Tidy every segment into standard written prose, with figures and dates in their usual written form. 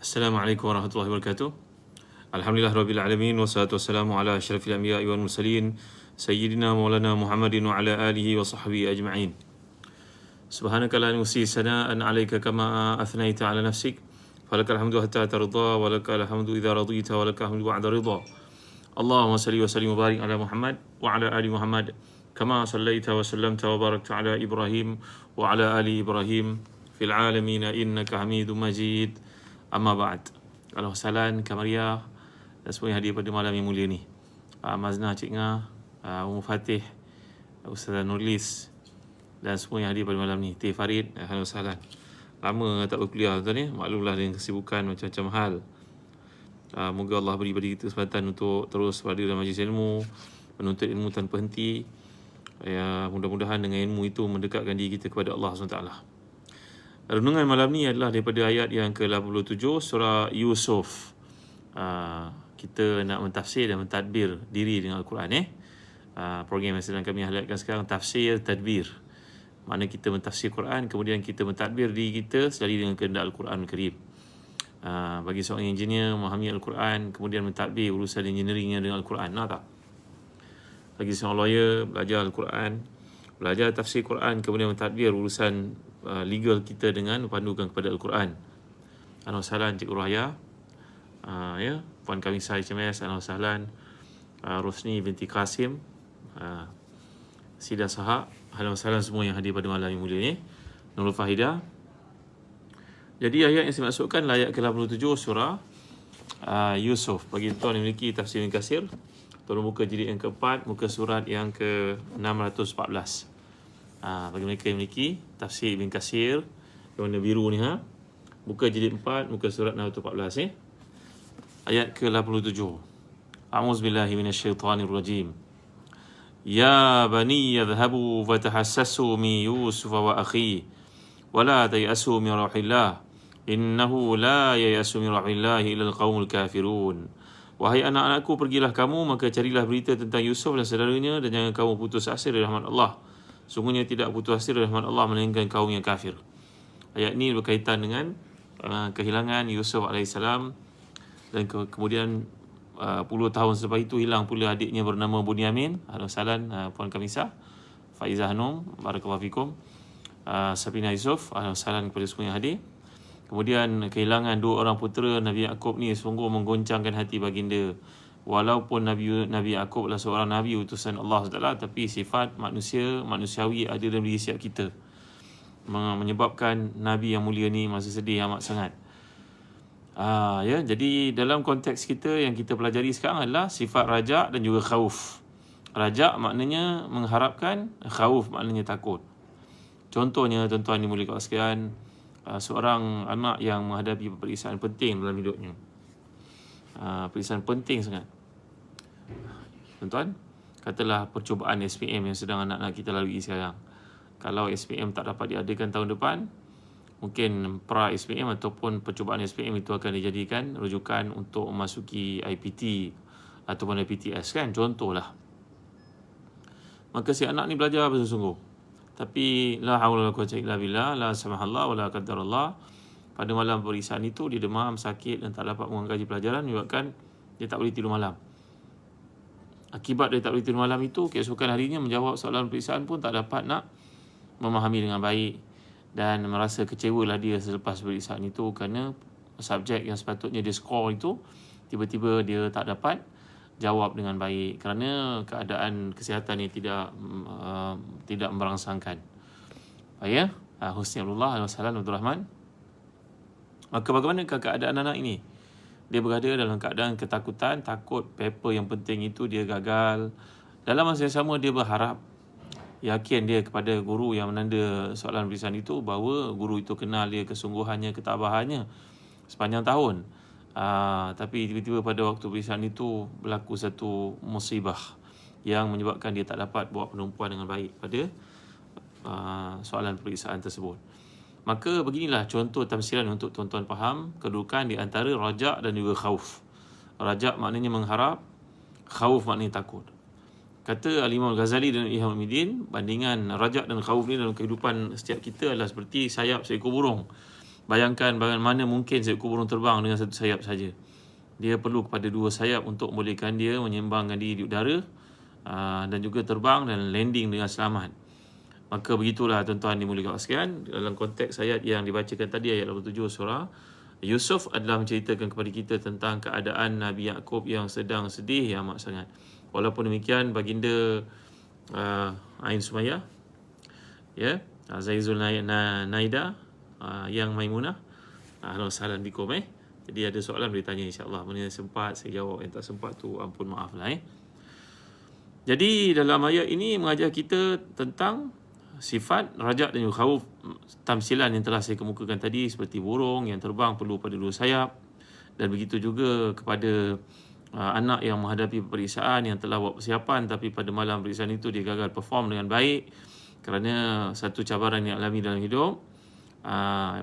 Assalamualaikum warahmatullahi wabarakatuh. Alhamdulillah rabbil alamin wassalatu wassalamu ala asyrafil anbiya'i wal mursalin sayyidina maulana Muhammadin wa ala alihi wa sahbihi ajma'in. Subhanaka la nuhsi sana'an 'alaika kama athnaita 'ala nafsik. Falakal hamdu hatta tarda wa lakal hamdu idza radita wa lakal hamdu ba'da ridha. Allahumma salli wa sallim wa barik ala Muhammad wa ala ali Muhammad kama sallaita wa sallamta wa barakta ala Ibrahim wa ala ali Ibrahim fil alamin innaka Hamidum Majid. Amma ba'd. Alhamdulillah, Kamaria dan semua yang hadir pada malam yang mulia ni. Mazna, Cik Ngah, Ummu Fatih, Ustazah Nurlis dan semua yang hadir pada malam ni. Teh Farid, alhamdulillah. Lama tak berkuliah tuan ni. Maklumlah dengan kesibukan macam-macam hal. Moga Allah beri pada kita kesempatan untuk terus berada dalam majlis ilmu, menuntut ilmu tanpa henti. Mudah-mudahan dengan ilmu itu mendekatkan diri kita kepada Allah SWT. Renungan malam ni adalah daripada ayat yang ke-87 surah Yusuf. Kita nak mentafsir dan mentadbir diri dengan Al-Quran. Program yang sedang kami hadirkan sekarang, tafsir tadbir. Mana kita mentafsir Quran, kemudian kita mentadbir diri kita sekali dengan kehendak Al-Quran Al-Karim. Bagi seorang engineer memahami Al-Quran, kemudian mentadbir urusan engineeringnya dengan Al-Quran, nak tak? Bagi seorang lawyer, belajar Al-Quran, belajar tafsir Quran, kemudian mentadbir urusan legal kita dengan pandukan kepada Al-Quran. Alhamdulillah, Cik Uraya, Puan Kamisa HMS, alhamdulillah, Rosni binti Qasim, Sida Sahak, alhamdulillah semua yang hadir pada malam yang mulia ni. Nurul Fahidah. Jadi ayat yang saya masukkan ayat ke-87 surah Yusuf. Bagi tuan yang memiliki tafsir Ibn Katsir, tolong buka jilid yang keempat, muka surat yang ke-614. Bagi mereka yang memiliki tafsir Ibn Katsir yang warna biru ni, buka jilid 4, muka surat 614 ayat ke-87. A'udzubillahi minasyaitanir rajim. Ya bani yadhhabu fatahassasu min Yusuf wa akhi wa la tayasu min rauhillah innahu la yayasu min rauhillah illa alqaumul kafirun. Wahai anak-anakku, pergilah kamu, maka carilah berita tentang Yusuf dan saudaranya, dan jangan kamu putus asa dari rahmat Allah. Sungguhnya tidak putus asa dari rahmat Allah melainkan kaum yang kafir. Ayat ini berkaitan dengan kehilangan Yusuf AS, dan kemudian puluh tahun selepas itu hilang pula adiknya bernama Bunyamin. Alhamdulillah, Puan Kamisa, Faizah Hanum, barakallahu fikum, Safina Yusuf, alhamdulillah kepada semua yang hadir. Kemudian kehilangan dua orang putera Nabi Yaakob ni sungguh menggoncangkan hati baginda. Walaupun Nabi Yaakob adalah seorang Nabi utusan Allah SWT, tapi sifat manusiawi ada dalam diri setiap kita, menyebabkan Nabi yang mulia ni masih sedih amat sangat. Jadi dalam konteks kita yang kita pelajari sekarang adalah sifat raja' dan juga khauf. Raja' maknanya mengharapkan, khauf maknanya takut. Contohnya, tuan-tuan dimuliakan sekalian, seorang anak yang menghadapi peperiksaan penting dalam hidupnya. Peperiksaan penting sangat. Tuan-tuan, katalah percubaan SPM yang sedang anak-anak kita lalui sekarang. Kalau SPM tak dapat diadakan tahun depan, mungkin pra-SPM ataupun percubaan SPM itu akan dijadikan rujukan untuk memasuki IPT ataupun IPTS, kan? Contohlah. Maka si anak ni belajar bersungguh-sungguh, tapi la haula wala quwwata illa billah, la samahallah wala qadarullah. Pada malam pemeriksaan itu dia demam, sakit dan tak dapat mengkaji pelajaran, menyebabkan dia tak boleh tidur malam. Akibat dia tak boleh tidur malam itu, keesokan harinya menjawab soalan pemeriksaan pun tak dapat nak memahami dengan baik, dan merasa kecewalah dia selepas pemeriksaan itu kerana subjek yang sepatutnya dia skor itu tiba-tiba dia tak dapat jawab dengan baik kerana keadaan kesihatan yang tidak merangsangkan. Husni Abdullah, Al-Salam Abdul Rahman. Maka bagaimana keadaan anak ini? Dia berada dalam keadaan ketakutan, takut paper yang penting itu dia gagal. Dalam masa yang sama dia berharap, yakin dia kepada guru yang menanda soalan pemeriksaan itu bahawa guru itu kenal dia kesungguhannya, ketabahannya sepanjang tahun. Tapi tiba-tiba pada waktu pemeriksaan itu berlaku satu musibah yang menyebabkan dia tak dapat buat penumpuan dengan baik pada soalan pemeriksaan tersebut. Maka beginilah contoh tafsiran untuk tuan-tuan faham kedudukan di antara raja' dan juga khauf. Raja' maknanya mengharap, khauf maknanya takut. Kata Al-Imam Al-Ghazali dan Ihya Ulumuddin, bandingan raja' dan khauf ni dalam kehidupan setiap kita adalah seperti sayap seekor burung. Bayangkan bagaimana mungkin seekor burung terbang dengan satu sayap saja. Dia perlu kepada dua sayap untuk membolehkan dia menyembangkan diri di udara dan juga terbang dan landing dengan selamat. Maka begitulah tuan-tuan dimuliakan Allah sekalian, dalam konteks ayat yang dibacakan tadi, ayat 87 surah Yusuf adalah menceritakan kepada kita tentang keadaan Nabi Yaakob yang sedang sedih yang amat sangat. Walaupun demikian, baginda Ain Sumayyah, ya, Zaizul Naida, yang Maimunah, ahlan wasahlan bikum. Jadi ada soalan boleh tanya insya-Allah. Mana sempat saya jawab, yang tak sempat tu ampun maaf lah. Jadi dalam ayat ini mengajar kita tentang sifat rajak dan juga khauf, tamsilan yang telah saya kemukakan tadi, seperti burung yang terbang perlu pada dua sayap, dan begitu juga kepada anak yang menghadapi peperiksaan yang telah buat persiapan tapi pada malam peperiksaan itu dia gagal perform dengan baik kerana satu cabaran yang alami dalam hidup.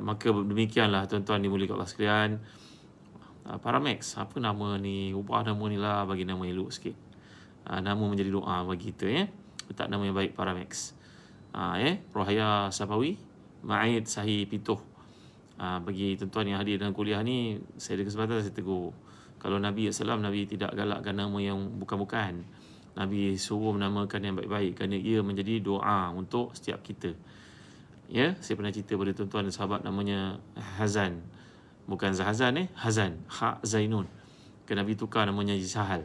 Maka demikianlah tuan-tuan dimuliakan Allah sekalian, Paramex, apa nama ni, ubah nama ni lah, bagi nama elok sikit. Nama menjadi doa bagi kita, letak nama yang baik, Paramex. Rohaya Sapawi, Ma'id Sahih Pituh. Bagi tuan-tuan yang hadir dalam kuliah ni, saya ada kesempatan saya tegur. Kalau Nabi SAW, Nabi tidak galakkan nama yang bukan-bukan. Nabi suruh menamakan yang baik-baik kerana ia menjadi doa untuk setiap kita. Ya, saya pernah cerita pada tuan-tuan dan sahabat, namanya Hazan. Bukan Zahazan, Hazan, Ha Zainun. Kerana Nabi tukar namanya jadi Sahal.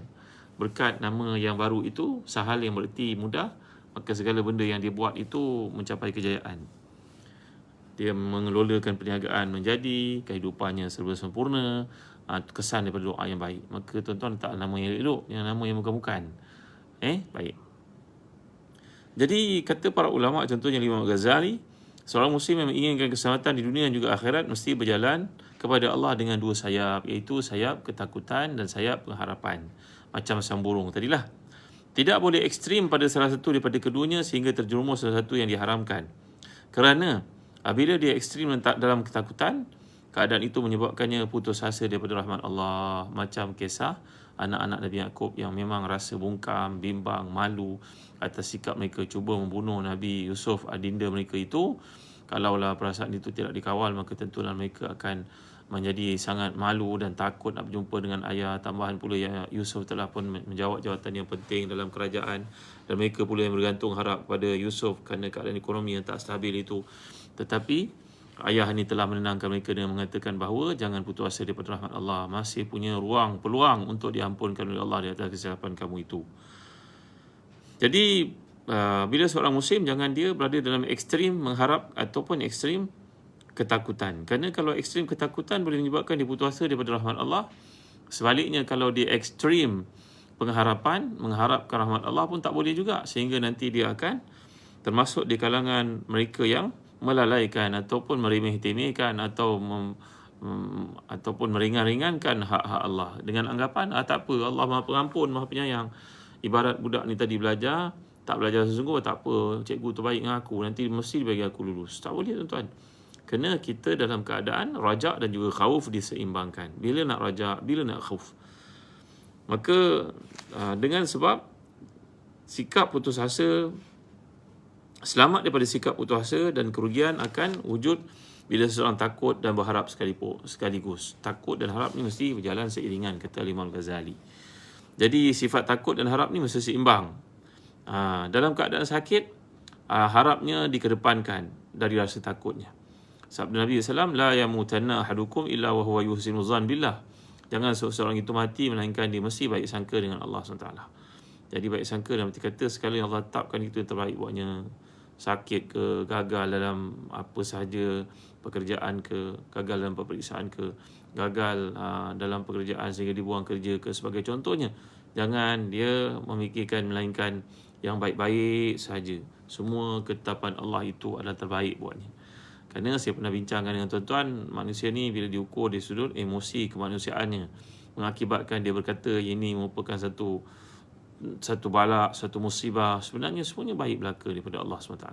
Berkat nama yang baru itu, Sahal yang bererti mudah, maka segala benda yang dia buat itu mencapai kejayaan. Dia mengelolakan perniagaan menjadi, kehidupannya serba sempurna, kesan daripada doa yang baik. Maka tuan-tuan letak nama yang elok, yang nama yang bukan-bukan. Baik. Jadi kata para ulama, contohnya Imam Ghazali, seorang muslim yang menginginkan keselamatan di dunia dan juga akhirat mesti berjalan kepada Allah dengan dua sayap, iaitu sayap ketakutan dan sayap pengharapan. Macam sang burung tadilah. Tidak boleh ekstrim pada salah satu daripada keduanya sehingga terjerumus salah satu yang diharamkan. Kerana apabila dia ekstrim dalam ketakutan, keadaan itu menyebabkannya putus asa daripada rahmat Allah. Macam kisah anak-anak Nabi Yaakob yang memang rasa bungkam, bimbang, malu atas sikap mereka cuba membunuh Nabi Yusuf, adinda mereka itu. Kalaulah perasaan itu tidak dikawal, maka tentulah mereka akan menjadi sangat malu dan takut nak berjumpa dengan ayah. Tambahan pula ya, Yusuf telah pun menjawab jawatan yang penting dalam kerajaan, dan mereka pula yang bergantung harap pada Yusuf kerana keadaan ekonomi yang tak stabil itu. Tetapi ayah ini telah menenangkan mereka dengan mengatakan bahawa jangan putus asa daripada rahmat Allah, masih punya peluang untuk diampunkan oleh Allah di atas kesilapan kamu itu. Jadi bila seorang muslim, jangan dia berada dalam ekstrim mengharap ataupun ekstrim ketakutan. Kerana kalau ekstrim ketakutan boleh menyebabkan dia putus asa daripada rahmat Allah. Sebaliknya, kalau dia ekstrim pengharapan, mengharapkan rahmat Allah pun tak boleh juga, sehingga nanti dia akan termasuk di kalangan mereka yang melalaikan ataupun meremeh-temehkan ataupun meringan-ringankan hak-hak Allah dengan anggapan tak apa, Allah Maha Pengampun, Maha Penyayang. Ibarat budak ni tadi belajar, tak belajar sesungguh, tak apa, cikgu terbaik dengan aku, nanti mesti bagi aku lulus. Tak boleh tuan-tuan. Kena kita dalam keadaan rajak dan juga khauf diseimbangkan. Bila nak rajak, bila nak khauf. Maka dengan sebab sikap putus asa, selamat daripada sikap putus asa dan kerugian akan wujud bila seseorang takut dan berharap sekaligus. Takut dan harap ni mesti berjalan seiringan, kata Imam Ghazali. Jadi sifat takut dan harap ni mesti seimbang. Dalam keadaan sakit, harapnya dikedepankan dari rasa takutnya. Sabda Nabi SAW, la yamutanna ahadukum illa wa huwa yuhsinu zan billah. Jangan seorang itu mati melainkan dia mesti baik sangka dengan Allah SWT. Jadi baik sangka dalam arti kata, sekali Allah tetapkan itu yang terbaik buatnya, sakit ke, gagal dalam apa sahaja pekerjaan ke, gagal dalam peperiksaan ke, gagal dalam pekerjaan sehingga dibuang kerja ke, sebagai contohnya, jangan dia memikirkan melainkan yang baik-baik sahaja. Semua ketetapan Allah itu adalah terbaik buatnya. Kerana saya pernah bincangkan dengan tuan-tuan, manusia ni bila diukur dari sudut emosi kemanusiaannya, mengakibatkan dia berkata ini merupakan satu balak, satu musibah. Sebenarnya semuanya baik belaka daripada Allah SWT.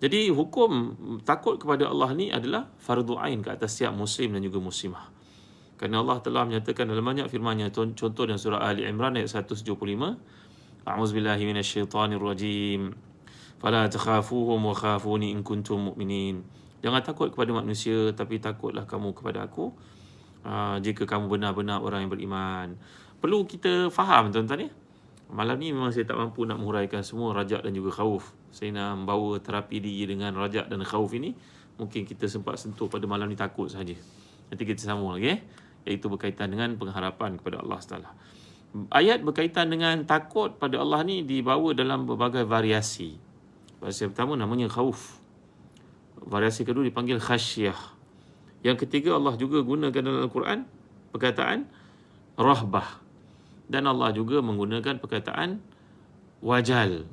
Jadi hukum takut kepada Allah ni adalah fardu ain ke atas setiap muslim dan juga muslimah. Kerana Allah telah menyatakan dalam banyak firman-Nya, contoh dalam surah Ali Imran ayat 175, A'udzubillahi minasyaitanirrajim. Fala takhafuhum wa khafuni in kuntum mu'minin. Jangan takut kepada manusia, tapi takutlah kamu kepada aku. Jika kamu benar-benar orang yang beriman. Perlu kita faham tuan-tuan ya. Malam ni memang saya tak mampu nak menghuraikan semua rajak dan juga khauf. Saya nak membawa terapi diri dengan rajak dan khauf ini. Mungkin kita sempat sentuh pada malam ni takut saja. Nanti kita sambung lagi iaitu berkaitan dengan pengharapan kepada Allah Taala. Ayat berkaitan dengan takut pada Allah ni dibawa dalam berbagai variasi. Variasi pertama namanya khauf. Variasi kedua dipanggil khasyah. Yang ketiga Allah juga gunakan dalam Al-Quran perkataan rahbah. Dan Allah juga menggunakan perkataan wajal,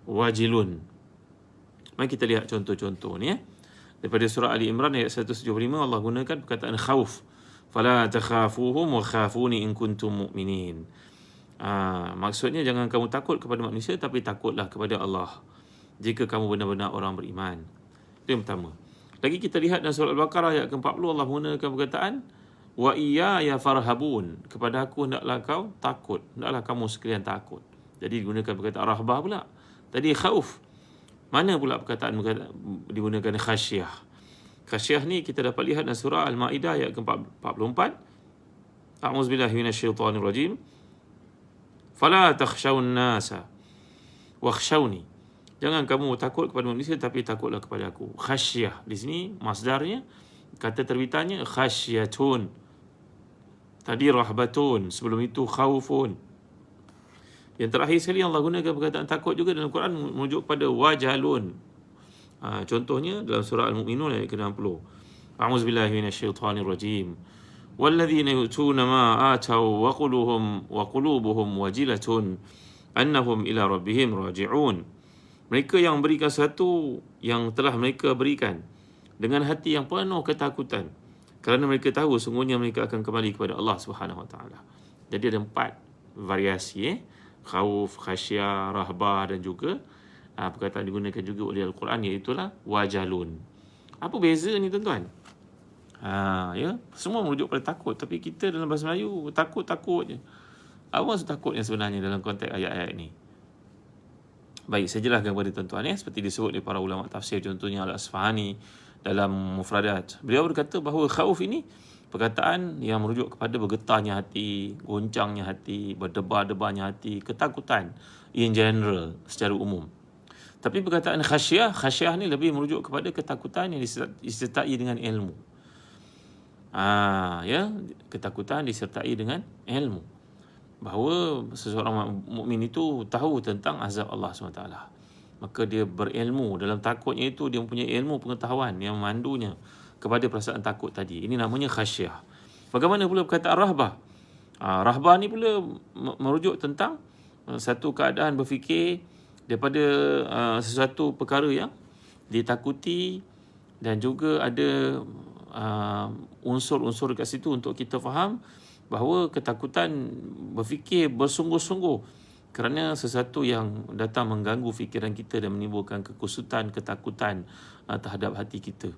wajilun. Mari kita lihat contoh-contoh ni Daripada surah Ali Imran ayat 175 Allah gunakan perkataan khauf. Fala takhafuhum wa khafuni in kuntum mu'minin. Maksudnya jangan kamu takut kepada manusia, tapi takutlah kepada Allah jika kamu benar-benar orang beriman. Itu yang pertama. Lagi kita lihat dalam surah Al-Baqarah ayat ke-40 Allah menggunakan perkataan wa iyaya farhabun. Kepada aku hendaklah kau takut, hendaklah kamu sekalian takut. Jadi digunakan perkataan rahbah pula. Tadi khauf. Mana pula perkataan digunakan khasyah? Khasyah ni kita dapat lihat dalam surah Al-Maidah ayat ke-44. A'udzubillahi minasyaitonirrajim. Fala takhshawun nasa wakhshawni. Jangan kamu takut kepada manusia, tapi takutlah kepada aku. Khasyah di sini masdarnya, kata terbitannya khasyatun. Tadi rahbatun, sebelum itu khaufun. Yang terakhir sekali Allah gunakan perkataan takut juga dalam Quran merujuk pada wajalun. Contohnya dalam surah Al-Mu'minun ayat ke-60. A'udzubillahi minasyaitonirrajim. Walladzina yu'tuna ma ataw wa qulubuhum wajilatun annahum ila rabbihim raji'un. Mereka yang berikan sesuatu yang telah mereka berikan dengan hati yang penuh ketakutan, kerana mereka tahu sungguhnya mereka akan kembali kepada Allah Subhanahu Wa Taala. Jadi ada 4 variasi khauf, khasyah, rahbah dan juga perkataan digunakan juga oleh Al-Quran iaitulah wajalun. Apa beza ni tuan-tuan? Semua merujuk pada takut, tapi kita dalam bahasa Melayu takut-takut je. Apa maksud takutnya sebenarnya dalam konteks ayat-ayat ni? Baik, saya jelaskan kepada tuan-tuan seperti disebut oleh para ulama tafsir, contohnya Al-Asfahani dalam Mufradat. Beliau berkata bahawa khauf ini perkataan yang merujuk kepada bergetarnya hati, goncangnya hati, berdebar-debarnya hati, ketakutan in general secara umum. Tapi perkataan khasyah ni lebih merujuk kepada ketakutan yang disertai dengan ilmu. Ketakutan disertai dengan ilmu. Bahawa seseorang mukmin itu tahu tentang azab Allah SWT. Maka dia berilmu. Dalam takutnya itu dia mempunyai ilmu pengetahuan yang memandunya kepada perasaan takut tadi. Ini namanya khasyah. Bagaimana pula perkataan rahbah? Rahbah ni pula merujuk tentang satu keadaan berfikir daripada sesuatu perkara yang ditakuti, dan juga ada unsur-unsur dekat situ untuk kita faham bahawa ketakutan berfikir bersungguh-sungguh kerana sesuatu yang datang mengganggu fikiran kita dan menimbulkan kekusutan, ketakutan terhadap hati kita.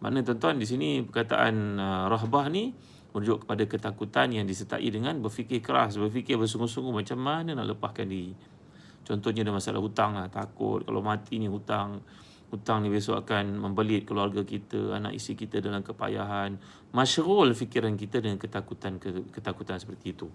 Makna tuan-tuan di sini perkataan rahbah ni merujuk kepada ketakutan yang disertai dengan berfikir keras, berfikir bersungguh-sungguh macam mana nak lepaskan diri. Contohnya dalam masalah hutang takut kalau mati ni hutang ni besok akan membelit keluarga kita, anak isteri kita dalam kepayahan. Masyrul fikiran kita dengan ketakutan seperti itu.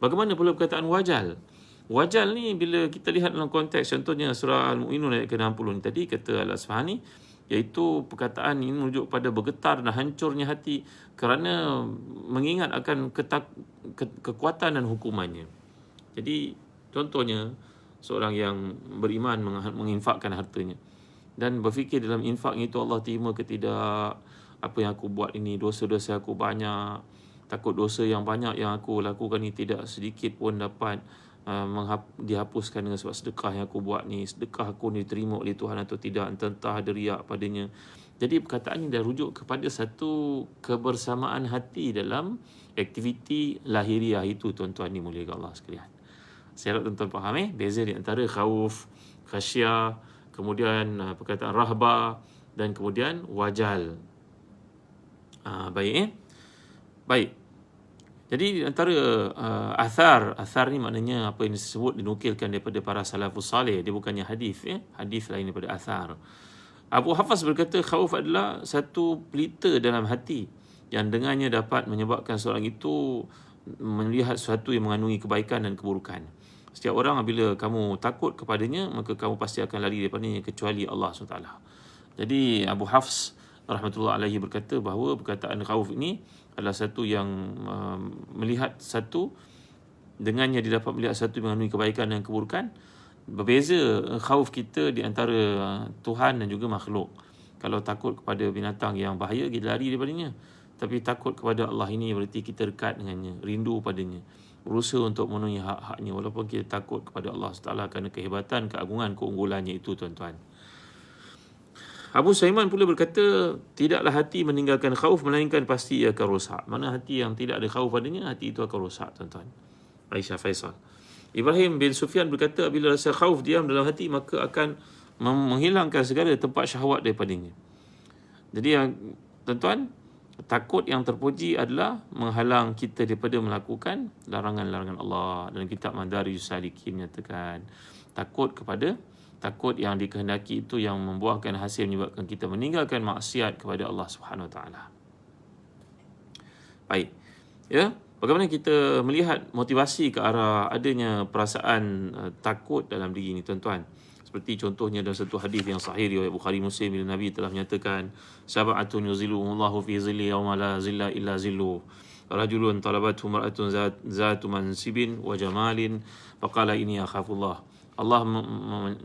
Bagaimana pula perkataan wajal? Wajal ni bila kita lihat dalam konteks, contohnya surah Al-Mu'minun ayat ke-60 ni tadi, kata Al-Asfahani, iaitu perkataan ini merujuk pada bergetar dan hancurnya hati kerana mengingat akan kekuatan dan hukumannya. Jadi contohnya seorang yang beriman menginfakkan hartanya dan berfikir dalam infaknya itu Allah terima ke tidak, apa yang aku buat ini, dosa-dosa aku banyak, takut dosa yang banyak yang aku lakukan ini tidak sedikit pun dapat dihapuskan dengan sebab sedekah yang aku buat ni, sedekah aku ni diterima oleh Tuhan atau tidak, entah ada riak padanya. Jadi perkataan ini dah rujuk kepada satu kebersamaan hati dalam aktiviti lahiriah itu, tuan-tuan ni mulia Allah sekalian. Saya harap tuan-tuan faham beza di antara khauf, khasyah, kemudian perkataan rahbah dan kemudian wajal. Baik. Jadi antara athar ni maknanya apa yang disebut dinukilkan daripada para salafus salih. Dia bukannya hadis, hadis lain daripada athar. Abu Hafs berkata, khauf adalah satu pelita dalam hati yang dengannya dapat menyebabkan seorang itu melihat sesuatu yang mengandungi kebaikan dan keburukan. Setiap orang apabila kamu takut kepadanya, maka kamu pasti akan lari daripadanya kecuali Allah SWT. Jadi Abu Hafs rahmatullah alaihi berkata bahawa perkataan khauf ini adalah satu yang melihat satu, dengannya dia dapat melihat satu yang mengandungi kebaikan dan keburukan. Berbeza khauf kita di antara Tuhan dan juga makhluk. Kalau takut kepada binatang yang bahaya, kita lari daripadanya. Tapi takut kepada Allah ini berarti kita dekat dengannya, rindu padanya, berusaha untuk memenuhi hak-haknya walaupun kita takut kepada Allah SWT kerana kehebatan, keagungan, keunggulannya itu, tuan-tuan. Abu Sulaiman pula berkata, tidaklah hati meninggalkan khauf melainkan pasti ia akan rosak. Mana hati yang tidak ada khauf padanya, hati itu akan rosak, tuan-tuan. Aisyah Faisal. Ibrahim bin Sufyan berkata, bila rasa khauf diam dalam hati, maka akan menghilangkan segala tempat syahwat daripadanya. Jadi tuan-tuan, takut yang terpuji adalah menghalang kita daripada melakukan larangan-larangan Allah. Dalam kitab Madarijus Salikin menyatakan, takut yang dikehendaki itu yang membuahkan hasil menyebabkan kita meninggalkan maksiat kepada Allah Subhanahu Wa Taala. Baik. Ya, bagaimana kita melihat motivasi ke arah adanya perasaan takut dalam diri ini, tuan-tuan? Seperti contohnya dalam satu hadis yang sahih riwayat Bukhari Muslim, bila Nabi telah menyatakan, sab'atun yuzilluhumullahu fi zilli yawma la zilla illa zilluh. Rajulun talabathu mar'atun zatu mansibin wa jamalin faqala inni akhafullah. Allah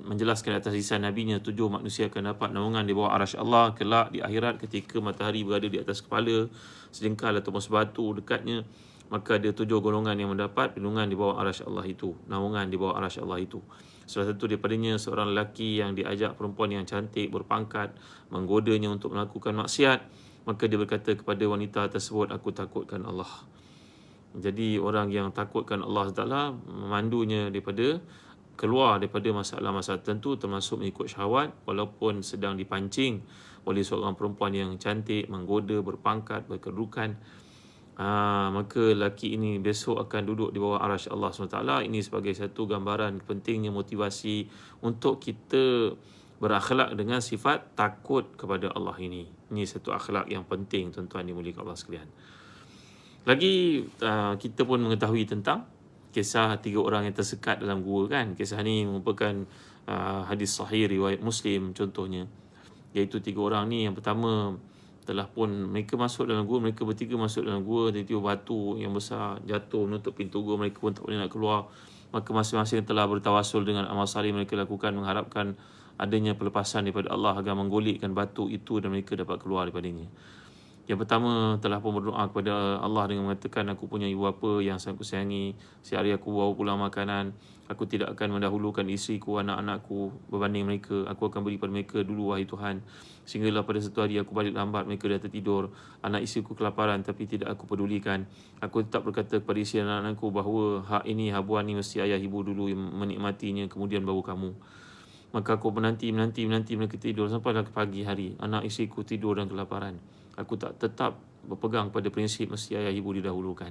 menjelaskan atas lisan Nabi-Nya 7 manusia akan dapat naungan di bawah arasy Allah kelak di akhirat ketika matahari berada di atas kepala sejengkal ataupun sebatu dekatnya. Maka ada 7 golongan yang mendapat perlindungan di bawah arasy Allah itu, naungan di bawah arasy Allah itu. Salah satu daripadanya seorang lelaki yang diajak perempuan yang cantik berpangkat menggodanya untuk melakukan maksiat, maka dia berkata kepada wanita tersebut, aku takutkan Allah. Jadi orang yang takutkan Allah Taala memandunya keluar daripada masalah-masalah tertentu, termasuk mengikut syahwat walaupun sedang dipancing oleh seorang perempuan yang cantik, menggoda, berpangkat, berkedudukan. Maka lelaki ini besok akan duduk di bawah arasy Allah SWT. Ini sebagai satu gambaran pentingnya motivasi untuk kita berakhlak dengan sifat takut kepada Allah ini. Ini satu akhlak yang penting, tuan-tuan dimuliakan Allah sekalian. Lagi kita pun mengetahui tentang kisah 3 orang yang tersekat dalam gua kan. Kisah ni merupakan hadis sahih riwayat Muslim contohnya. Iaitu 3 orang ni, yang pertama telah pun mereka masuk dalam gua, mereka bertiga masuk dalam gua, tiba-tiba batu yang besar jatuh menutup pintu gua, mereka pun tak boleh nak keluar. Maka masing-masing telah bertawasul dengan amal salih mereka lakukan, mengharapkan adanya pelepasan daripada Allah agar menggolekkan batu itu dan mereka dapat keluar daripadanya. Yang pertama telah pun berdoa kepada Allah dengan mengatakan, aku punya ibu bapa yang sangat aku sayangi, sehari aku bawa pulang makanan, aku tidak akan mendahulukan isteriku, anak-anakku berbanding mereka. Aku akan beri pada mereka dulu, wahai Tuhan. Sehinggalah pada satu hari aku balik lambat, mereka dah tertidur, anak isteriku kelaparan tapi tidak aku pedulikan. Aku tetap berkata kepada isteri anak-anakku bahawa hak ini, habuan ini mesti ayah ibu dulu yang menikmatinya, kemudian baru kamu. Maka aku menanti mereka tidur sampailah ke pagi hari, anak isteriku tidur dan kelaparan. Aku tak tetap berpegang pada prinsip mesti ayah ibu didahulukan.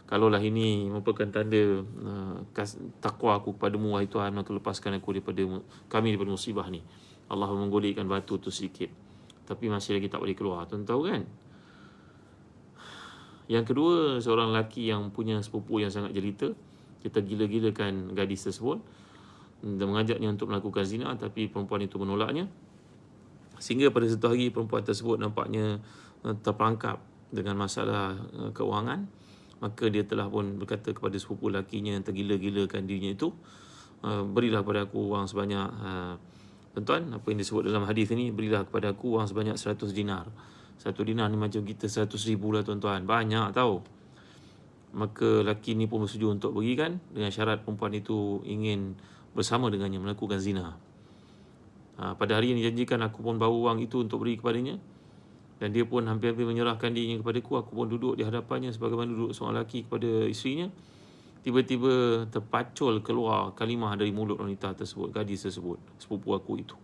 Kalaulah ini merupakan tanda takwa aku kepadamu, wahai Tuhan, maka lepaskan aku daripada musibah ni. Allah menggolekkan batu tu sedikit, tapi masih lagi tak boleh keluar. Tuan tahu kan? Yang kedua, seorang lelaki yang punya sepupu yang sangat jelita. Kita gila-gilakan gadis tersebut dan mengajaknya untuk melakukan zina, tapi perempuan itu menolaknya. Sehingga pada satu hari perempuan tersebut nampaknya terperangkap dengan masalah keuangan. Maka dia telah pun berkata kepada sepupu lakinya yang tergila-gilakan dirinya itu, berilah kepada aku wang sebanyak, tuan-tuan, apa yang disebut dalam hadis ini, berilah kepada aku wang sebanyak 100 dinar. 1 dinar ni macam kita 100,000 lah, tuan-tuan. Banyak tahu. Maka laki ni pun bersetuju untuk berikan dengan syarat perempuan itu ingin bersama dengannya melakukan zina. Pada hari yang dijanjikan, aku pun bawa wang itu untuk beri kepadanya, dan dia pun hampir-hampir menyerahkan dirinya kepadaku. Aku pun duduk di hadapannya sebagaimana duduk seorang lelaki kepada isterinya. Tiba-tiba terpacul keluar kalimah dari mulut wanita tersebut, gadis tersebut, sepupu aku itu.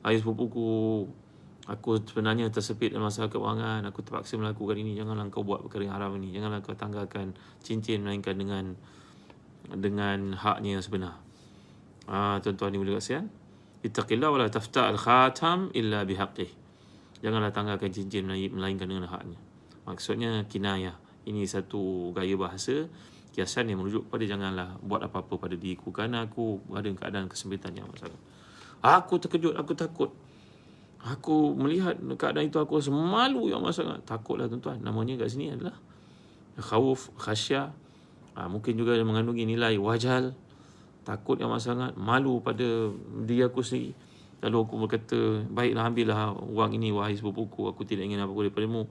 Ayah sepupuku, aku sebenarnya tersepit dalam masalah keuangan, aku terpaksa melakukan ini. Janganlah kau buat perkara yang haram ini. Janganlah kau tanggalkan cincin melainkan dengan haknya yang sebenar. Tuan-tuan dimuliakan sekalian, Ittaqillah wa la tafta' al-khatam illa bihaqqih. Janganlah tanggalkan cincin melainkan dengan haknya. Maksudnya kinayah. Ini satu gaya bahasa kiasan yang merujuk pada janganlah buat apa-apa pada diriku kerana aku berada dalam keadaan kesempitan yang amat sangat. Aku terkejut, aku takut. Aku melihat keadaan itu, aku rasa malu yang amat sangat. Takutlah tuan-tuan. Namanya kat sini adalah khawf, khasyah. Mungkin juga dia mengandungi nilai wajal, takut yang amat sangat, malu pada diri aku sendiri. Lalu aku berkata, baiklah ambillah wang ini wahai sepupuku, aku tidak ingin apa-apa daripadamu.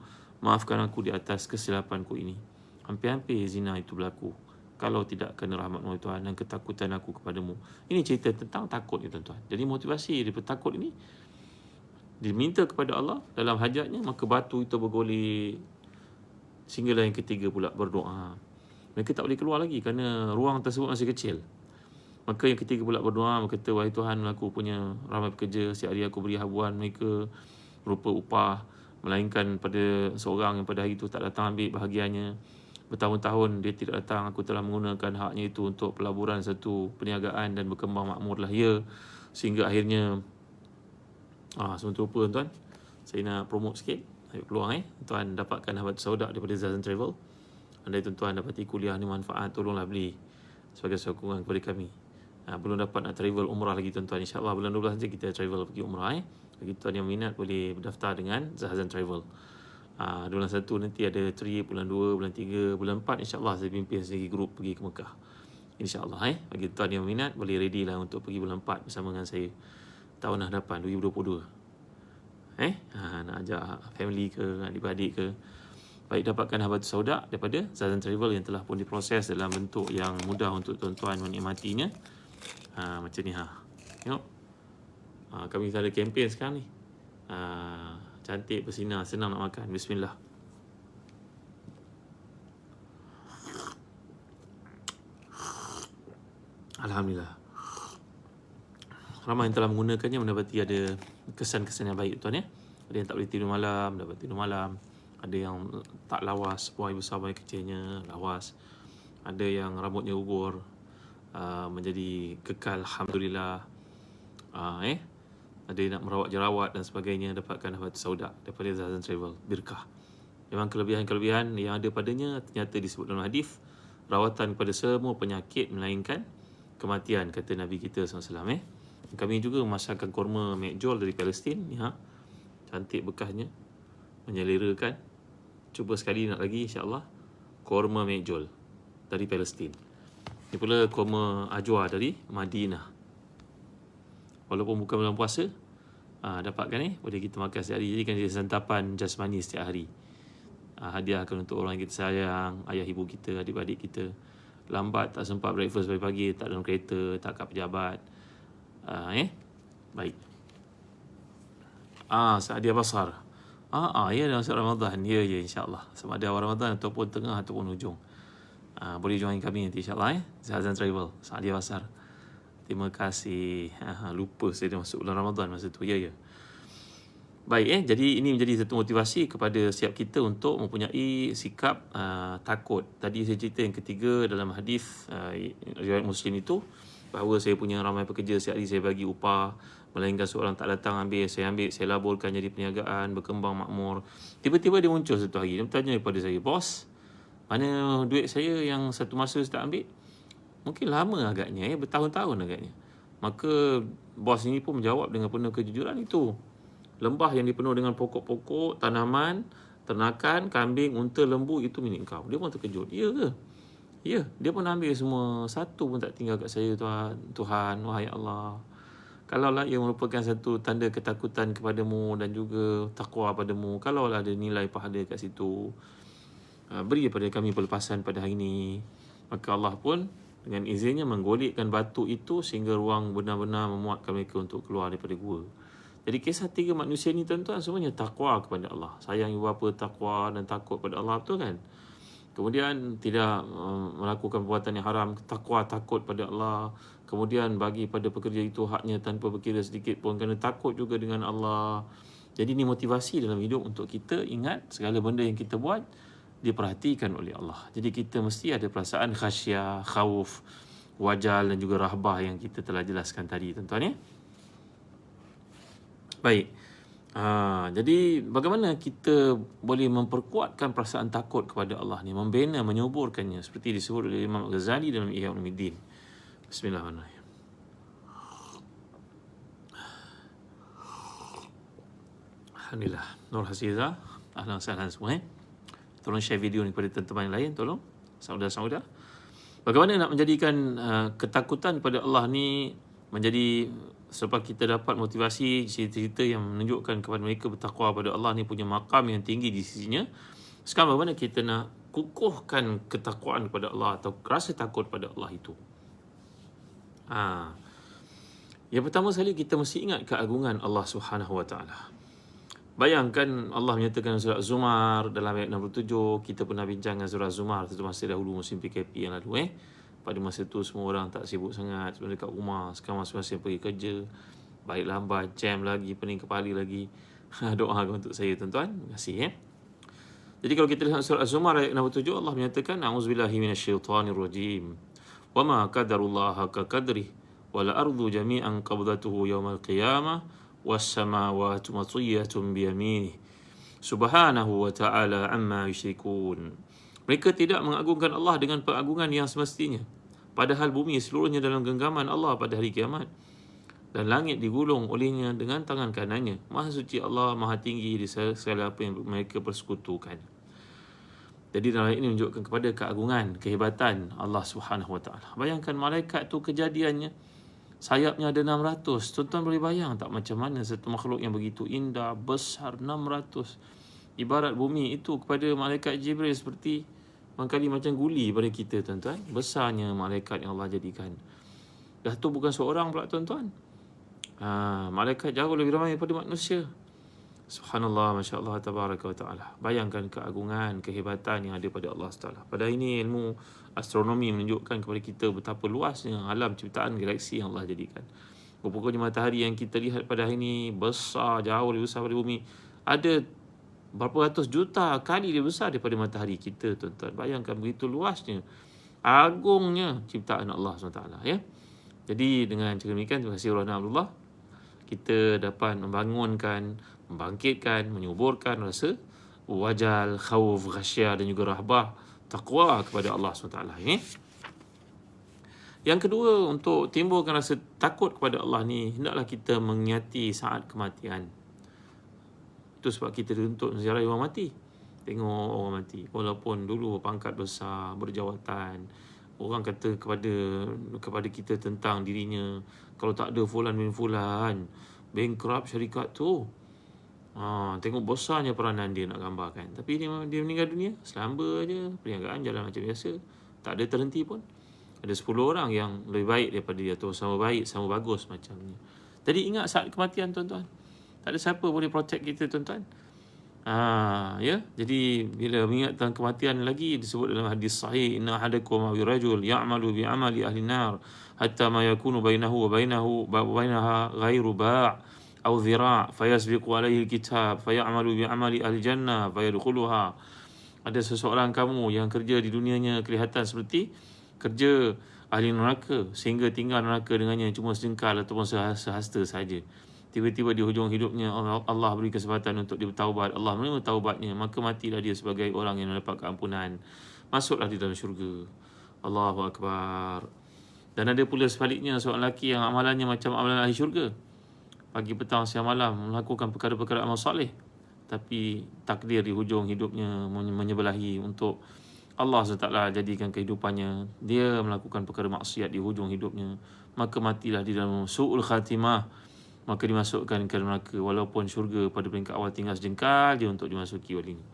Maafkan aku di atas kesilapanku ini. Hampir-hampir zina itu berlaku kalau tidak kerana rahmat Allah Tuhan dan ketakutan aku kepadamu. Ini cerita tentang takut ni tuan-tuan. Jadi motivasi daripada takut ini diminta kepada Allah dalam hajatnya, maka batu itu bergolek. Sehinggalah yang ketiga pula berdoa. Mereka tak boleh keluar lagi kerana ruang tersebut masih kecil. Maka yang ketiga pula berdoa, berkata, wahai Tuhan, aku punya ramai pekerja, setiap hari aku beri habuan mereka berupa upah, melainkan pada seorang yang pada hari itu tak datang ambil bahagiannya. Bertahun-tahun dia tidak datang, aku telah menggunakan haknya itu untuk pelaburan satu perniagaan dan berkembang makmurlah ia. Sehingga akhirnya sementara rupa tuan, saya nak promote sikit. Saya peluang tuan dapatkan Habat Saudak daripada Zazan Travel. Andai tuan-tuan dapati kuliah ni manfaat, tolonglah beli sebagai sokongan kepada kami. Belum dapat nak travel umrah lagi tuan-tuan. InsyaAllah bulan 12 nanti kita travel pergi umrah. Bagi tuan yang minat boleh berdaftar dengan Zahazan Travel. Bulan 1 nanti ada trip, bulan 2, bulan 3, bulan 4 insyaAllah saya pimpin sendiri grup pergi ke Mekah. InsyaAllah bagi tuan yang minat boleh ready lah untuk pergi bulan 4 bersama dengan saya tahun hadapan 2022. Nak ajak family ke, adik-beradik ke. Baik, dapatkan Habat Saudak daripada Zazan Travel yang telah pun diproses dalam bentuk yang mudah untuk tuan-tuan menikmatinya. Macam ni tengok. Kami ada kempen sekarang ni. Cantik, bersinar, senang nak makan. Bismillah. Alhamdulillah. Ramai yang telah menggunakannya mendapati ada kesan-kesan yang baik tuan ya. Ada yang tak boleh tidur malam, dapat tidur malam. Ada yang tak lawas, buai besar buai kecilnya lawas. Ada yang rambutnya gugur, menjadi kekal, alhamdulillah. Ada yang nak merawat jerawat dan sebagainya, dapatkan Habat Saudak daripada Zazan Travel. Birkah. Memang kelebihan-kelebihan yang ada padanya ternyata disebut dalam hadis, rawatan kepada semua penyakit melainkan kematian, kata Nabi kita SAW. Kami juga memasakkan korma mekjol dari Palestin. Cantik bekasnya, menyelerakan. Cuba sekali nak lagi insyaAllah. Korma mekjol dari Palestin. Ini pula korma ajwa dari Madinah. Walaupun bukan bulan puasa, dapatkan boleh kita makan setiap hari. Jadi kan dia santapan jasmani setiap hari. Hadiahkan untuk orang yang kita sayang, ayah ibu kita, adik-adik kita. Lambat tak sempat breakfast pagi-pagi, tak dalam kereta, tak kat pejabat. Baik. Hadiah besar. Ya dalam masa Ramadan. Ya insyaAllah. Sama ada awal Ramadan ataupun tengah ataupun hujung. Boleh join kami nanti insyaAllah. Zahazan Travel. Hadiah besar. Terima kasih. Lupa saya dah masuk bulan Ramadan masa tu. Ya. Baik, jadi ini menjadi satu motivasi kepada setiap kita untuk mempunyai sikap takut. Tadi saya cerita yang ketiga dalam hadis riwayat Muslim itu, bahawa saya punya ramai pekerja, setiap hari saya bagi upah, melainkan seorang tak datang ambil, saya laburkan jadi perniagaan, berkembang makmur. Tiba-tiba dia muncul satu hari, dia bertanya kepada saya, bos, mana duit saya yang satu masa saya tak ambil? Mungkin lama agaknya, bertahun-tahun agaknya. Maka bos ini pun menjawab dengan penuh kejujuran, itu lembah yang dipenuh dengan pokok-pokok, tanaman, ternakan, kambing, unta, lembu, itu milik kau. Dia pun terkejut. Ya ke? Ya, dia pun ambil semua. Satu pun tak tinggal kat saya, Tuhan, wahai Allah. Kalaulah ia merupakan satu tanda ketakutan kepadamu dan juga taqwa padamu, kalaulah ada nilai pahala kat situ, beri kepada kami pelepasan pada hari ini. Maka Allah pun dengan izinnya menggolekkan batu itu sehingga ruang benar-benar memuatkan mereka untuk keluar daripada gua. Jadi kisah tiga manusia ni tuan-tuan semuanya takwa kepada Allah. Sayang ibu bapa, takwa dan takut pada Allah, betul kan? Kemudian tidak melakukan perbuatan yang haram, takwa, takut pada Allah. Kemudian bagi pada pekerja itu haknya tanpa berkira sedikit pun kerana takut juga dengan Allah. Jadi ini motivasi dalam hidup untuk kita ingat segala benda yang kita buat diperhatikan oleh Allah. Jadi kita mesti ada perasaan khasyah, khawf, wajal dan juga rahbah yang kita telah jelaskan tadi tuan-tuan ya. Baik. Jadi bagaimana kita boleh memperkuatkan perasaan takut kepada Allah ni, membina, menyuburkannya seperti disebut oleh Imam Ghazali dalam Ihya Ulumuddin. Bismillahirrahmanirrahim. Alhamdulillah. Nur Hasiza, ahlan sahlan semua. Tolong share video ni kepada teman-teman yang lain, tolong. Saudara-saudara. Bagaimana nak menjadikan ketakutan kepada Allah ni menjadi, selepas kita dapat motivasi, cerita-cerita yang menunjukkan kepada mereka bertakwa pada Allah ni punya makam yang tinggi di sisinya. Sekarang bagaimana kita nak kukuhkan ketakwaan kepada Allah atau rasa takut pada Allah itu? Yang pertama sekali, kita mesti ingat keagungan Allah Subhanahu Wa Taala. Bayangkan Allah menyatakan surah Zumar dalam ayat 67. Kita pernah bincang dengan surah Zumar satu masa dahulu musim PKP yang lalu. Pada masa tu semua orang tak sibuk sangat, semua dekat rumah. Sekarang masing-masing pergi kerja, balik lambat, jam lagi, pening kepala lagi. Doa untuk saya tuan-tuan. Terima kasih. Jadi kalau kita lihat surah Zumar ayat 67, Allah menyatakan a'udzubillahi minasyaitonirrajim. Wa ma qadarullaha ka qadrih wal ardu jami'an qabdatuhu yawmal qiyamah was-samawati matwiyatun biyaminih subhanahu wa ta'ala amma yusyrikun. Mereka tidak mengagungkan Allah dengan pengagungan yang semestinya, padahal bumi seluruhnya dalam genggaman Allah pada hari kiamat, dan langit digulung olehnya dengan tangan kanannya. Maha suci Allah, maha tinggi di segala apa yang mereka persekutukan. Jadi dalam ini menunjukkan kepada keagungan, kehebatan Allah Subhanahu Wa Taala. Bayangkan malaikat tu kejadiannya sayapnya ada 600. Tuan-tuan boleh bayang tak macam mana satu makhluk yang begitu indah, besar, 600. Ibarat bumi itu kepada malaikat Jibril seperti mangkali macam guli pada kita tuan-tuan. Besarnya malaikat yang Allah jadikan. Dah tu bukan seorang pula tuan-tuan. Malaikat jauh lebih ramai daripada manusia. Subhanallah, Masya Allah, Tabaraka wa Ta'ala. Bayangkan keagungan, kehebatan yang ada pada Allah SWT. Pada ini ilmu astronomi menunjukkan kepada kita betapa luasnya alam ciptaan galaksi yang Allah jadikan. Rupanya matahari yang kita lihat pada hari ini besar, jauh lebih besar daripada bumi. Ada berapa ratus juta kali lebih besar daripada matahari kita tuan-tuan. Bayangkan begitu luasnya, agungnya ciptaan Allah SWT. Jadi dengan cara demikian, terima kasih Rana Abdullah, kita dapat membangunkan, membangkitkan, menyuburkan rasa wajal, khawf, ghasyah dan juga rahbah, taqwa kepada Allah SWT. Yang kedua, untuk timbulkan rasa takut kepada Allah ni, hendaklah kita mengingati saat kematian. Itu sebab kita dituntut ziarah orang mati. Tengok orang mati, walaupun dulu pangkat besar, berjawatan, orang kata kepada kita tentang dirinya, kalau tak ada fulan bin fulan, bankrupt syarikat tu. Tengok besarnya peranan dia nak gambarkan. Tapi dia meninggal dunia, selamba je, perniagaan jalan macam biasa, tak ada terhenti pun. Ada 10 orang yang lebih baik daripada dia, atau sama baik, sama bagus macamnya. Jadi ingat saat kematian tuan-tuan. Tak ada siapa boleh protect kita tuan-tuan. Jadi bila mengingat tentang kematian lagi, disebut dalam hadis sahih, inna ahadakum aw rajul ya'malu bi amali ahli nar hatta ma yakunu bainahu wa bainaha ghairu ba' aw dhira' fayasbiqu alaihi alkitab fayamalu bi amali ahli jannah fayadkhuluha. Ada seseorang kamu yang kerja di dunianya kelihatan seperti kerja ahli neraka, sehingga tinggal neraka dengannya cuma sejengkal ataupun sehasta saja. Tiba-tiba di hujung hidupnya Allah beri kesempatan untuk dia bertaubat. Allah menerima taubatnya, maka matilah dia sebagai orang yang mendapat keampunan. Masuklah di dalam syurga. Allahu Akbar. Dan ada pula sebaliknya, seorang lelaki yang amalannya macam amalan ahli syurga. Pagi, petang, siang, malam melakukan perkara-perkara amal saleh, tapi takdir di hujung hidupnya menyebelahi untuk Allah SWT jadikan kehidupannya dia melakukan perkara maksiat di hujung hidupnya, maka matilah di dalam su'ul khatimah, maka dimasukkan ke neraka, walaupun syurga pada peringkat awal tinggal sejengkal dia untuk dimasuki oleh ini.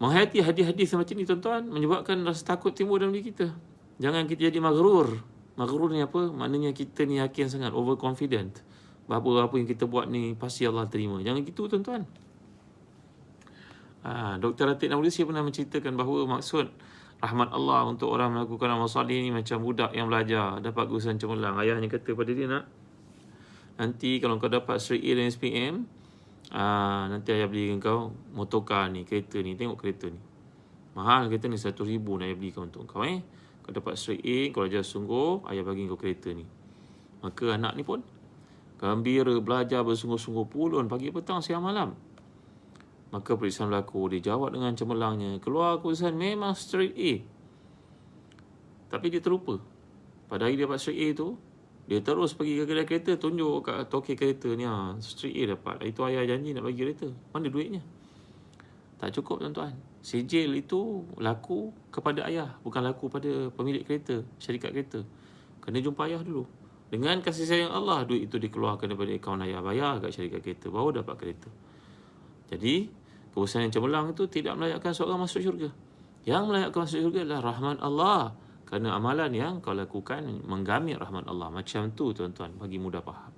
Menghayati hadis-hadis macam ni tuan-tuan menyebabkan rasa takut timbul dalam diri kita. Jangan kita jadi maghrur. Maghrur ni apa? Maknanya kita ni yakin sangat, overconfident, bahawa apa yang kita buat ni pasti Allah terima. Jangan gitu tuan-tuan. Dr. Atik Nabulusi pernah menceritakan bahawa maksud rahmat Allah untuk orang melakukan amal salih ni macam budak yang belajar dapat gurusan cemerlang. Ayahnya kata pada dia, nak, nanti kalau kau dapat straight A dan SPM, nanti ayah belikan kau motorcar ni, kereta ni. Tengok kereta ni, mahal kereta ni, 100,000 nak ayah belikan untuk kau. Kau dapat straight A, kau belajar sungguh, ayah bagi kau kereta ni. Maka anak ni pun gembira, belajar bersungguh-sungguh pulun pagi petang siang malam. Maka peristiwa berlaku, dia jawab dengan cemerlangnya, keluar keputusan memang straight A. Tapi dia terlupa. Pada hari dia dapat straight A tu, dia terus pergi ke kedai kereta, tunjuk kat tokek kereta ni, straight A dapat. Itu ayah janji nak bagi kereta. Mana duitnya? Tak cukup tuan-tuan. Sijil itu laku kepada ayah, bukan laku pada pemilik kereta, syarikat kereta. Kena jumpa ayah dulu. Dengan kasih sayang Allah, duit itu dikeluarkan daripada akaun ayah, bayar kat syarikat kereta, baru dapat kereta. Jadi, keputusan yang cemerlang itu tidak melayakkan seorang masuk syurga. Yang melayakkan masuk syurga adalah rahmat Allah. Kerana amalan yang kau lakukan menggamit rahmat Allah. Macam tu tuan-tuan, bagi mudah faham.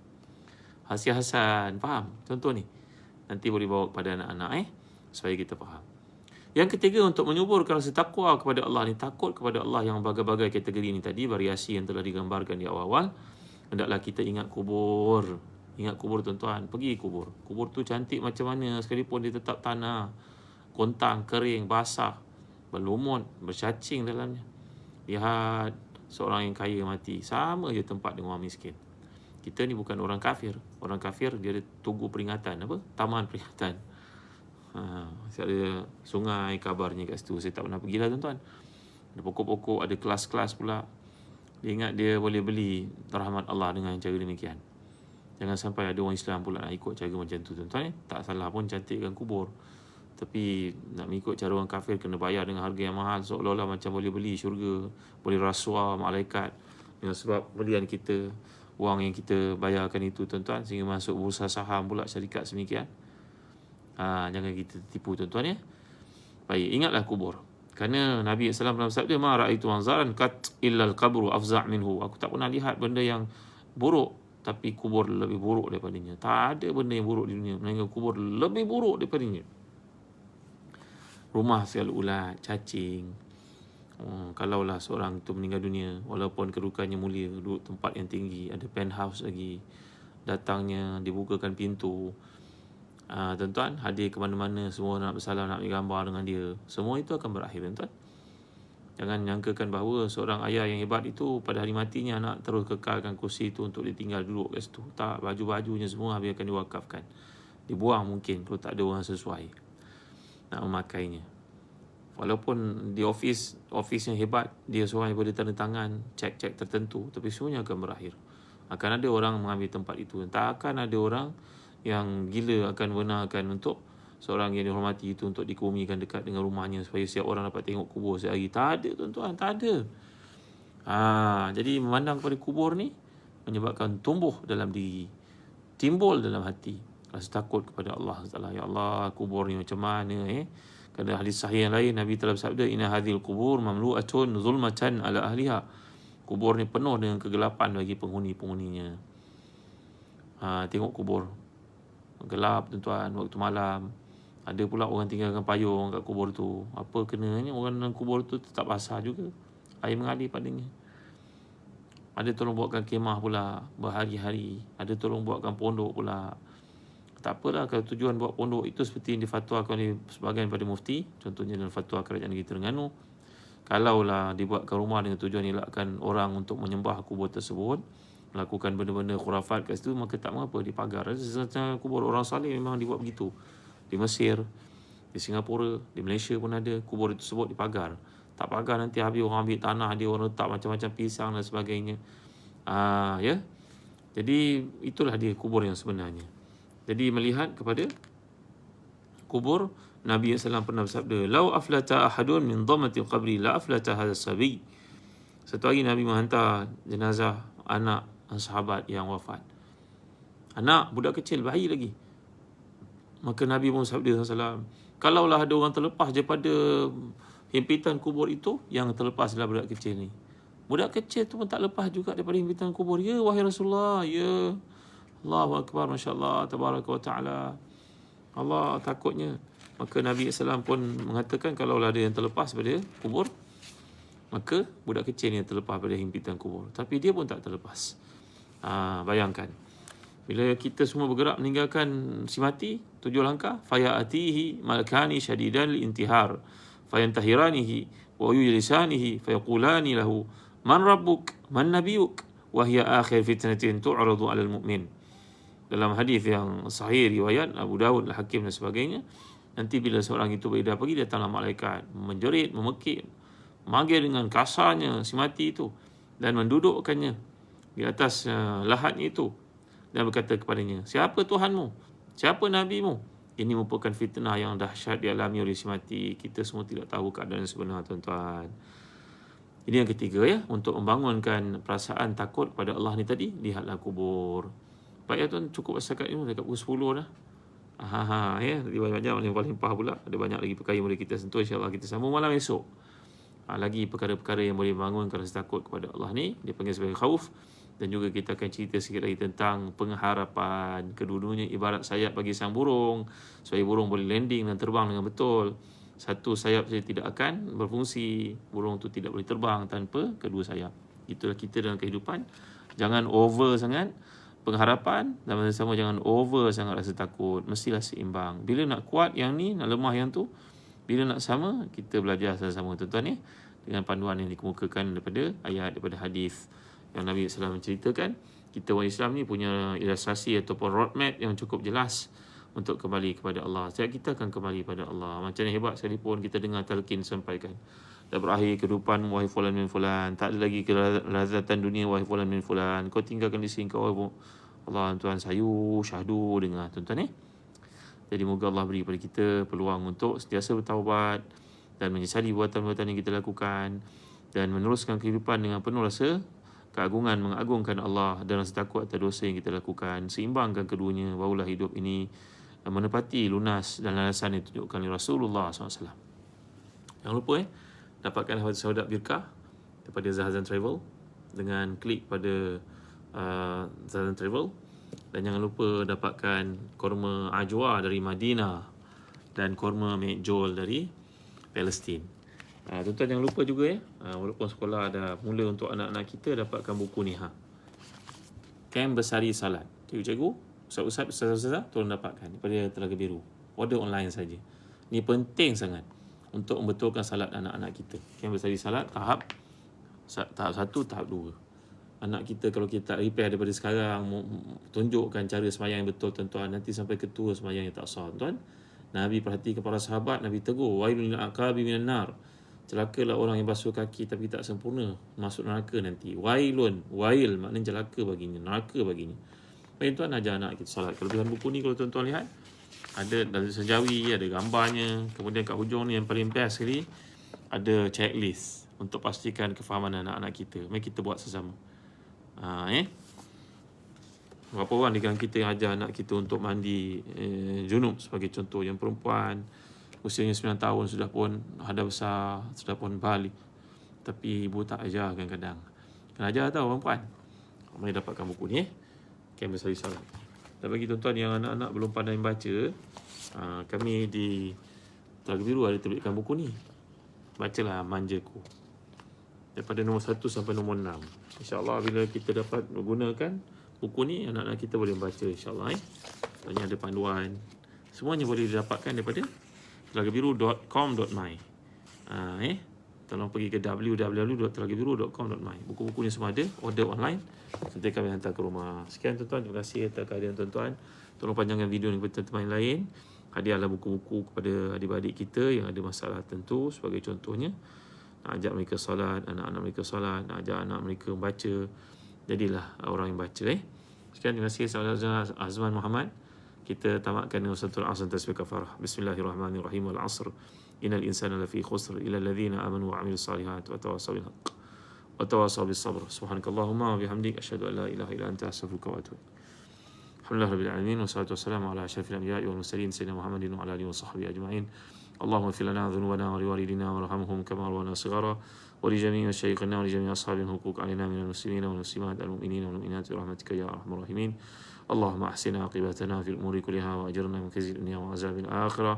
Hasil Hasan, faham contoh ni? Nanti boleh bawa kepada anak-anak supaya kita faham. Yang ketiga, untuk menyuburkan rasa takwa kepada Allah ni, takut kepada Allah yang berbagai-bagai kategori ni tadi, variasi yang telah digambarkan di awal-awal. Hendaklah kita ingat kubur. Ingat kubur tuan-tuan, pergi kubur. Kubur tu cantik macam mana sekalipun dia tetap tanah, kontang, kering, basah, berlumut, bercacing dalamnya. Lihat seorang yang kaya mati, sama je tempat dengan orang miskin. Kita ni bukan orang kafir. Orang kafir dia ada tugu peringatan, taman peringatan. Ada sungai kabarnya kat situ. Saya tak pernah pergilah tuan-tuan. Ada pokok-pokok, ada kelas-kelas pula. Dia ingat dia boleh beli rahmat Allah dengan cara demikian. Jangan sampai ada orang Islam pula nak ikut cara macam tu tuan-tuan. Tak salah pun cantikkan kubur. Tapi nak mengikut cara orang kafir kena bayar dengan harga yang mahal, seolah-olah macam boleh beli syurga, boleh rasuah malaikat dengan sebab belian kita, wang yang kita bayarkan itu tuan-tuan, sehingga masuk bursa saham pula syarikat semikian. Jangan kita tipu tuan-tuan ya. Baik, ingatlah kubur. Kerana Nabi SAW pernah bersabda, ma ra'aitu manzaran kat illal qabru afza' minhu. Aku tak pernah lihat benda yang buruk, tapi kubur lebih buruk daripadanya. Tak ada benda yang buruk di dunia, melainkan kubur lebih buruk daripadanya. Rumah segala ulat, cacing. Kalaulah seorang itu meninggal dunia, walaupun kedudukannya mulia, duduk tempat yang tinggi, ada penthouse lagi, datangnya dibukakan pintu, tuan-tuan, hadir ke mana-mana, semua nak bersalam, nak ambil gambar dengan dia. Semua itu akan berakhir tuan-tuan. Jangan nyangkakan bahawa seorang ayah yang hebat itu pada hari matinya nak terus kekalkan kursi itu untuk ditinggal duduk kat situ. Tak, baju-bajunya semua habis akan diwakafkan. Dibuang mungkin kalau tak ada orang sesuai nak memakainya. Walaupun di office yang hebat, dia seorang yang boleh tanda tangan cek-cek tertentu, tapi semuanya akan berakhir. Akan ada orang mengambil tempat itu. Tak akan ada orang yang gila akan benarkan untuk seorang yang dihormati itu untuk dikebumikan dekat dengan rumahnya supaya setiap orang dapat tengok kubur sehari. Tak ada tuan-tuan, tak ada. Jadi memandang kepada kubur ni menyebabkan tumbuh dalam diri, timbul dalam hati rasa takut kepada Allah Taala. Ya Allah, kubur ni macam mana Kerana hadis sahih yang lain, Nabi telah bersabda, inna hadhil kubur mamlu'atun zulmatan ala ahliha. Kubur ni penuh dengan kegelapan bagi penghuni-penghuninya. Tengok kubur gelap tuan-tuan, waktu malam. Ada pula orang tinggalkan payung kat kubur tu. Apa kenanya orang dalam kubur tu tetap basah juga, air mengalir padanya. Ada tolong buatkan kemah pula berhari-hari. Ada tolong buatkan pondok pula. Tak apalah kalau tujuan buat pondok itu seperti yang difatwakan oleh sebahagian pada mufti, contohnya dalam fatwa Kerajaan Negeri Terengganu. Kalaulah dibuatkan rumah dengan tujuan elakkan orang untuk menyembah kubur tersebut, melakukan benda-benda khurafat kat situ, maka tak mengapa dipagar. Kubur orang saleh memang dibuat begitu. Di Mesir, di Singapura, di Malaysia pun ada kubur tersebut dipagar. Tak pagar nanti habis orang ambil tanah dia, orang letak macam-macam pisang dan sebagainya. Ya. Jadi itulah dia kubur yang sebenarnya. Jadi melihat kepada kubur, Nabi SAW pernah bersabda, lau aflata ahadun min dhamatil qabri la aflata hadha sabi. Satu hari Nabi menghantar jenazah anak sahabat yang wafat. Anak, budak kecil, bayi lagi. Maka Nabi pun sabda SAW, kalaulah ada orang terlepas daripada himpitan kubur itu, yang terlepas adalah budak kecil ni. Budak kecil tu pun tak lepas juga daripada himpitan kubur. Ya, wahai Rasulullah, ya. Allahu Akbar, Masya Allah, Tabaraka wa Ta'ala. Allah takutnya. Maka Nabi SAW pun mengatakan, kalaulah ada yang terlepas pada kubur, maka budak kecil ni yang terlepas pada himpitan kubur. Tapi dia pun tak terlepas. Bayangkan. Bila kita semua bergerak meninggalkan si mati, 7 langkah, fayatihi malakani syadidan al-intihar, fayantahiranihi wa yujlisanihi fayaqulani lahu man rabbuk man nabiyuk wa hiya akhir fitnatin tu'radu 'alal mu'min. dalam hadis yang sahih riwayat Abu Dawud, Al-Hakim dan sebagainya, nanti bila seorang itu beredar pergi, datanglah malaikat menjerit, memekik, memanggil dengan kasarnya si mati itu dan mendudukkannya di atas lahatnya itu dan berkata kepadanya, siapa Tuhanmu? Siapa Nabimu? Ini merupakan fitnah yang dahsyat dialami oleh si mati. Kita semua tidak tahu keadaan sebenar, tuan-tuan. Ini yang ketiga ya, untuk membangunkan perasaan takut kepada Allah ni tadi, lihatlah kubur. Baik ya tuan, cukup setakat ini, dekat pukul 10 dah. Ya, banyak yang limpah pula. Ada banyak lagi perkara yang boleh kita sentuh. InsyaAllah kita sambung malam esok. Lagi perkara-perkara yang boleh bangunkan rasa takut kepada Allah ni, dia panggil sebagai khauf. Dan juga kita akan cerita sikit lagi tentang pengharapan. Kedua-duanya ibarat sayap bagi sang burung, supaya burung boleh landing dan terbang dengan betul. Satu sayap saja tidak akan berfungsi, burung tu tidak boleh terbang tanpa kedua sayap. Itulah kita dalam kehidupan. Jangan over sangat pengharapan, dan masa sama jangan over sangat rasa takut. Mestilah seimbang. Bila nak kuat yang ni, nak lemah yang tu. Bila nak sama, kita belajar sama-sama, tuan-tuan ya, dengan panduan yang dikemukakan daripada ayat, daripada hadis yang Nabi SAW menceritakan. Kita orang Islam ni punya ilustrasi ataupun roadmap yang cukup jelas untuk kembali kepada Allah. Setiap kita akan kembali kepada Allah. Macam yang hebat sekalipun kita dengar talqin sampaikan, dah berakhir kehidupan wahai fulan min fulan, tak ada lagi kelazatan dunia wahai fulan min fulan, kau tinggalkan di sini kau Allah Tuhan sayu syahdu dengar, tuan-tuan Jadi moga Allah beri kepada kita peluang untuk sentiasa bertaubat dan menyesali buatan-buatan yang kita lakukan, dan meneruskan kehidupan dengan penuh rasa keagungan, mengagungkan Allah dan rasa takut atas dosa yang kita lakukan. Seimbangkan keduanya, barulah hidup ini menepati lunas dan landasan yang ditunjukkan oleh Rasulullah SAW. Jangan lupa dapatkan Sahadat Birkah daripada Zahazan Travel dengan klik pada Zahazan Travel. Dan jangan lupa dapatkan korma ajwa dari Madinah dan korma mekjol dari Palestin. Tuan-tuan jangan lupa juga walaupun sekolah dah mula untuk anak-anak kita, dapatkan buku ni Kem Bersari Salat. Cikgu-cikgu, Ustaz-Ustaz tolong dapatkan daripada Telaga Biru. Order online saja. Ini penting sangat untuk membetulkan salat anak-anak kita. Kem Bersari Salat tahap 1, tahap 2. Anak kita kalau kita repair daripada sekarang, tunjukkan cara sembahyang yang betul, tuan-tuan, nanti sampai ketua sembahyang yang tak sah, tuan. Nabi perhatikan para sahabat, Nabi tegur, wailul lil aqabi minan nar. Celakalah orang yang basuh kaki tapi tak sempurna, masuk neraka nanti. Wail maknanya celaka baginya, neraka baginya. Baik, tuan ajar anak kita salat. Kelebihan buku ni kalau tuan-tuan lihat, ada dari sejawi, ada gambarnya. Kemudian kat hujung ni yang paling best sekali, ada checklist untuk pastikan kefahaman anak-anak kita. Mari kita buat sesama. Berapa orang di kalangan kita yang ajar anak kita untuk mandi junub sebagai contoh. Yang perempuan usianya 9 tahun sudah pun ada besar, sudah pun balik, tapi ibu tak ajar kadang-kadang. Kena ajar tau perempuan. Mari dapatkan buku ni Kem Bersari Salat. Dan bagi tuan-tuan yang anak-anak belum pandai baca, kami di Telaga Biru ada terbitkan buku ni. Bacalah Manjaku, daripada nombor 1 sampai nombor 6. InsyaAllah bila kita dapat menggunakan buku ni, anak-anak kita boleh baca insyaAllah. Banyak ada panduan. Semuanya boleh didapatkan daripada telagabiru.com.my. Tolong pergi ke www.telagabiru.com.my. Buku-buku ni semua ada, order online, nanti kami hantar ke rumah. Sekian tuan-tuan, terima kasih atas kehadiran tuan-tuan. Tolong panjangkan video ni kepada teman-teman lain. Hadiahlah buku-buku kepada adik-adik kita yang ada masalah tertentu. Sebagai contohnya, nak ajak mereka solat, anak-anak mereka solat, nak ajak anak mereka membaca. Jadilah orang yang baca. Sekian, terima kasih. Saudara Azman Muhammad. Kita tamatkan dengan suratul Asr tasbih kafarah. Bismillahirrahmanirrahim. Wal 'asr. Innal insana lafi khusr illa alladhina amanu wa 'amilus solihat wa tawassaw bil haqq wa tawassaw bis sabr. Subhanakallahumma wa bihamdik asyhadu an la ilaha illa anta astaghfiruka wa atubu ilaik. Alhamdulillah rabbil alamin, wassalatu wassalamu ala asyrafil anbiya'i wal mursalin sayyidina Muhammadin wa ala alihi wa sahbihi ajma'in. Allahumma ighfir lana dhunubana wa liwalidina warhamhum kama rabbana shighara wa li jami'i masyayikhina wa li jami'i ashabil huquq alaina minal muslimina wal muslimat al mu'minina wal mu'minat bi rahmatika ya arhamar rahimin. اللهم أحسن عاقبتنا في الأمور كلها وأجرنا من خزي الدنيا وعذاب الآخرة.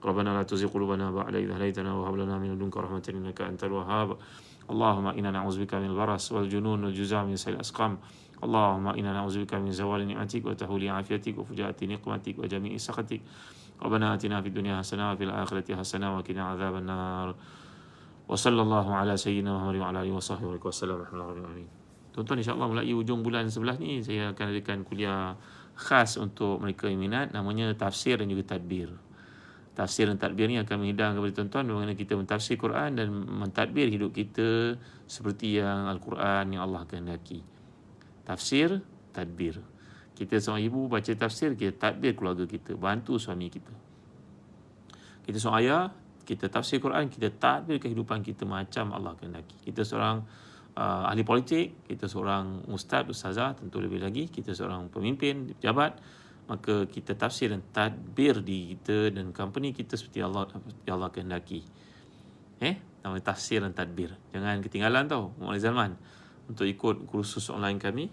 ربنا لا تزغ قلوبنا بعد إذ هديتنا وهب لنا من لدنك رحمة إنك أنت الوهاب. اللهم إنا نعوذ بك من البرص والجنون والجزام من سيء الأسقام. اللهم إنا نعوذ بك من زوال نعمتك وتحول عافيتك وفجاءة نقمتك وجميع سخطك. ربنا آتنا في الدنيا حسنة وفي الآخرة حسنة وقنا عذاب النار. وصلى الله على سيدنا محمد وعلى آله وصحبه وسلم. Tuan-tuan, insyaAllah mulai hujung bulan 11 ni saya akan adakan kuliah khas untuk mereka yang minat, namanya tafsir dan juga tadbir. Tafsir dan tadbir ni akan menghidang kepada tuan-tuan bagaimana kita mentafsir Quran dan mentadbir hidup kita seperti yang Al-Quran yang Allah kehendaki. Tafsir, tadbir. Kita seorang ibu baca tafsir, kita tadbir keluarga kita, bantu suami kita. Kita seorang ayah, kita tafsir Quran, kita tadbir kehidupan kita macam Allah kehendaki. Kita seorang ahli politik, kita seorang ustaz, ustazah, tentu lebih lagi kita seorang pemimpin, pejabat, maka kita tafsir dan tadbir di kita dan company kita seperti Allah kehendaki. Namanya tafsir dan tadbir. Jangan ketinggalan tau, Muhammad Zalman, untuk ikut kursus online kami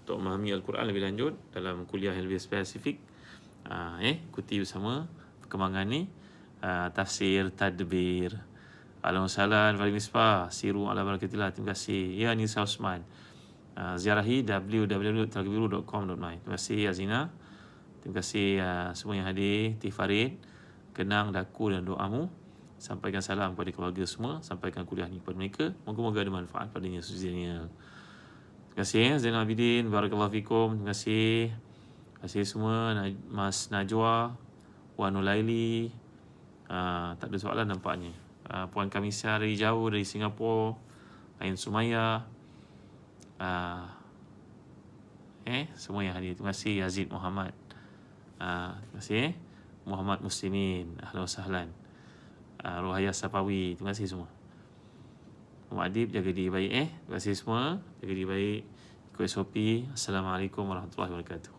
untuk memahami Al-Quran lebih lanjut dalam kuliah yang lebih spesifik. Ikuti bersama perkembangan ni. Tafsir, tadbir. Alhamdulillah, Wali Misbah, Siru ala barakatillah. Terima kasih. Ya, Nisa Osman. Ziarahi www.telagabiru.com.my. Terima kasih Azina. Terima kasih semua yang hadir. Tifarid, kenang daku dan doamu. Sampaikan salam kepada keluarga semua. Sampaikan kuliah ni kepada mereka. Moga-moga ada manfaat padanya seterusnya. Terima kasih Zainal Abidin. Barakallahu fikum. Terima kasih. Terima kasih semua. Mas Najwa, Wan Nulaili. Tak ada soalan nampaknya. Puan Kamisa dari jauh, dari Singapura. Ain Sumaya. Semua yang hadir. Terima kasih Yazid Muhammad. Terima kasih Muhammad Muslimin. Ahlan wa sahlan. Ruhaya Sapawi. Terima kasih semua. Muhammad Adib, jaga diri baik. Terima kasih semua. Jaga diri baik. Ikut SOP. Assalamualaikum warahmatullahi wabarakatuh.